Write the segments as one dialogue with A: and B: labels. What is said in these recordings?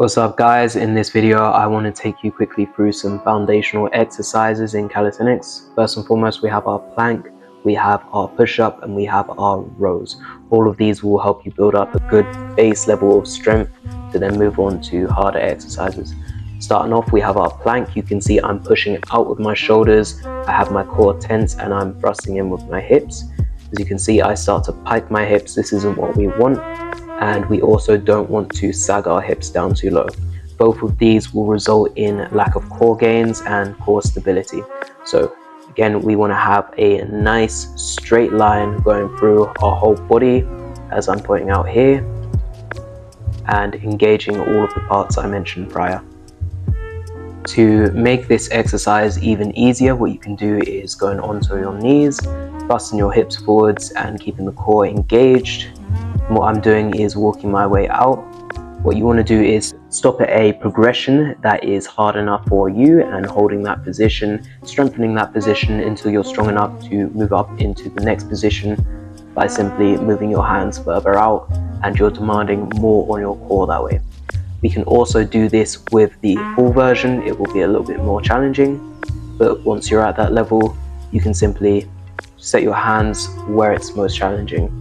A: What's up guys, in this video I want to take you quickly through some foundational exercises in calisthenics. First and foremost, we have our plank, we have our push-up, and we have our rows. All of these will help you build up a good base level of strength to then move on to harder exercises. Starting off, we have our plank. You can see I'm pushing out with my shoulders, I have my core tense, and I'm thrusting in with my hips. As you can see, I start to pike my hips. This isn't what we want. And we also don't want to sag our hips down too low. Both of these will result in lack of core gains and core stability. So again, we want to have a nice straight line going through our whole body, as I'm pointing out here, and engaging all of the parts I mentioned prior. To make this exercise even easier, what you can do is going onto your knees, thrusting your hips forwards and keeping the core engaged. And what I'm doing is walking my way out. What you want to do is stop at a progression that is hard enough for you and holding that position, strengthening that position until you're strong enough to move up into the next position by simply moving your hands further out, and you're demanding more on your core that way. We can also do this with the full version. It will be a little bit more challenging, but once you're at that level, you can simply set your hands where it's most challenging.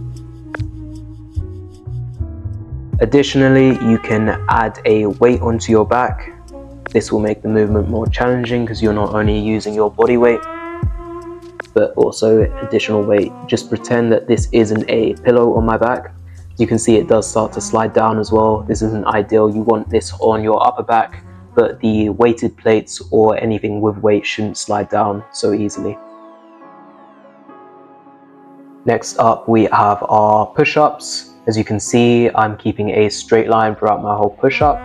A: Additionally, you can add a weight onto your back. This will make the movement more challenging because you're not only using your body weight, but also additional weight. Just pretend that this isn't a pillow on my back. You can see it does start to slide down as well. This isn't ideal. You want this on your upper back, but the weighted plates or anything with weight shouldn't slide down so easily. Next up, we have our push-ups. As you can see, I'm keeping a straight line throughout my whole push-up,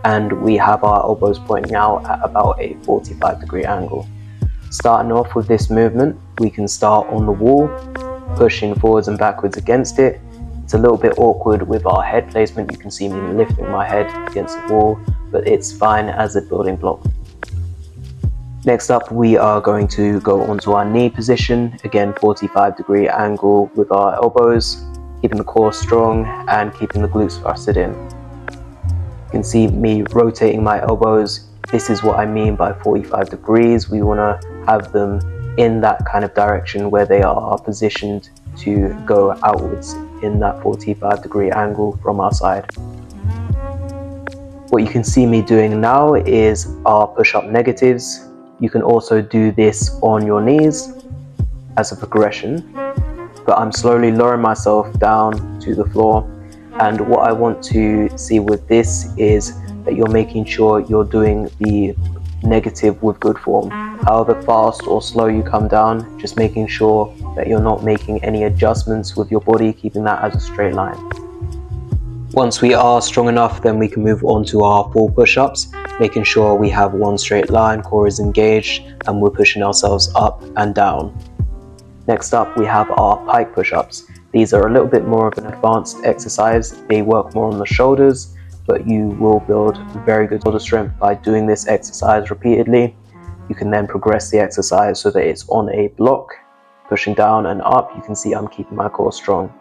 A: and we have our elbows pointing out at about a 45-degree angle. Starting off with this movement, we can start on the wall, pushing forwards and backwards against it. It's a little bit awkward with our head placement. You can see me lifting my head against the wall, but it's fine as a building block. Next up, we are going to go onto our knee position. Again, 45-degree angle with our elbows, keeping the core strong and keeping the glutes thrusted in. You can see me rotating my elbows. This is what I mean by 45 degrees. We want to have them in that kind of direction where they are positioned to go outwards in that 45-degree angle from our side. What you can see me doing now is our push-up negatives. You can also do this on your knees as a progression, but I'm slowly lowering myself down to the floor. And what I want to see with this is that you're making sure you're doing the negative with good form. However fast or slow you come down, just making sure that you're not making any adjustments with your body, keeping that as a straight line. Once we are strong enough, then we can move on to our full push-ups, making sure we have one straight line, core is engaged, and we're pushing ourselves up and down. Next up, we have our pike push-ups. These are a little bit more of an advanced exercise. They work more on the shoulders, but you will build very good shoulder strength by doing this exercise repeatedly. You can then progress the exercise so that it's on a block, pushing down and up. You can see I'm keeping my core strong.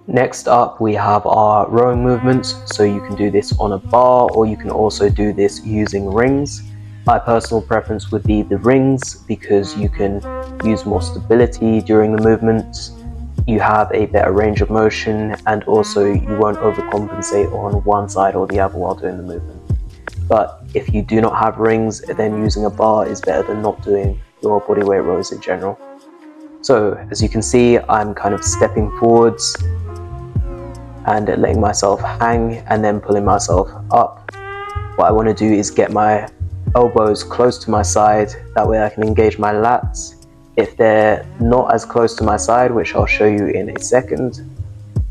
A: Next up, we have our rowing movements. So you can do this on a bar, or you can also do this using rings. My personal preference would be the rings because you can use more stability during the movements. You have a better range of motion, and also you won't overcompensate on one side or the other while doing the movement. But if you do not have rings, then using a bar is better than not doing your bodyweight rows in general. So as you can see, I'm kind of stepping forwards and letting myself hang and then pulling myself up. What I want to do is get my elbows close to my side, that way I can engage my lats. If they're not as close to my side, which I'll show you in a second,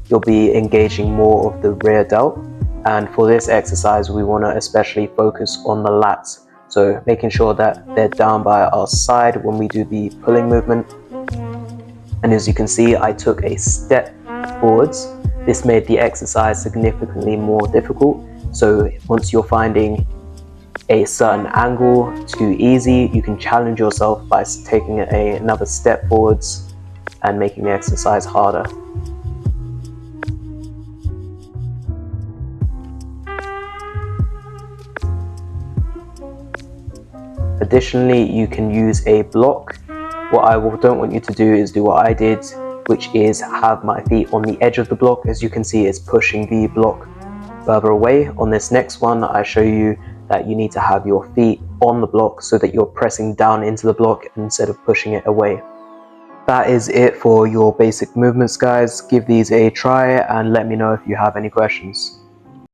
A: you'll be engaging more of the rear delt. And for this exercise, we want to especially focus on the lats. So making sure that they're down by our side when we do the pulling movement. And as you can see, I took a step forwards. This made the exercise significantly more difficult. So once you're finding a certain angle too easy, you can challenge yourself by taking another step forwards and making the exercise harder. Additionally, you can use a block. What I don't want you to do is do what I did, which is have my feet on the edge of the block. As you can see, it's pushing the block further away. On this next one, I show you that you need to have your feet on the block so that you're pressing down into the block instead of pushing it away. That is it for your basic movements, guys. Give these a try and let me know if you have any questions.